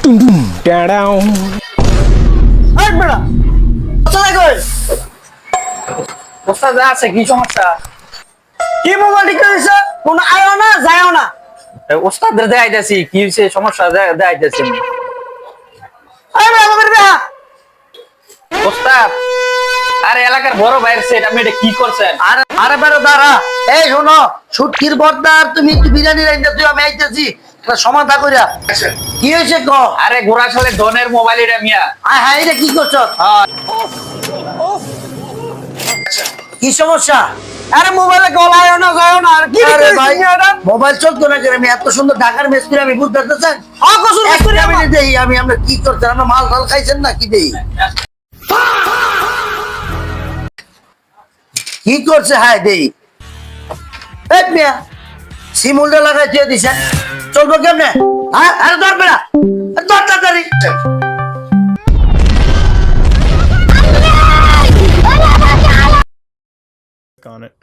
ড্যাডাও এই বেটা কোথায় কই ওস্তাদ আছে কি সমস্যা? কি মোবাইল ঠিক করেছে কোন আয়ও না যায়ও না ওস্তাদের দেখাইতেছি কি হয়েছে সমস্যা দেখাইতেছি এই বেটা আমাদের দেখা ওস্তাদ। আরে এলাকার বড় ভাইয়ের সেট আপনি এটা কি করছেন? আরে আরে বেটা দাঁড়া এই শোনো সুটকির বর্দার তুমি একটু বিরিয়ানি রাইন্দা তুই আমি আইতেছি একটা সমাধা কইরা কি হয়েছে ক আরে গোড়া সালে ডনের মোবাইল এটা মিয়া। আয় হাই রে কি করছ হ্যাঁ, কি সমস্যা আরে মোবাইলে গলায়ও না যায়ও না আর কি আরে ভাই এটা মোবাইল চলতো না কেন আমি এত সুন্দর ঢাকার মেস করে আমি বুঝতে পারতেছেন হ্যাঁ কসুর মিস্ত্রি আমি দেই আমি আমরা কি করছেন আমরা মাল ফাল খাইছেন না কি দেই কি করছে হায় দেই এক মিয়া সিমুলটা লাগাই দিয়ে দিছে চলবো কেমনে হ্যাঁ আরে ধরবে না ধর তাড়াতাড়ি on it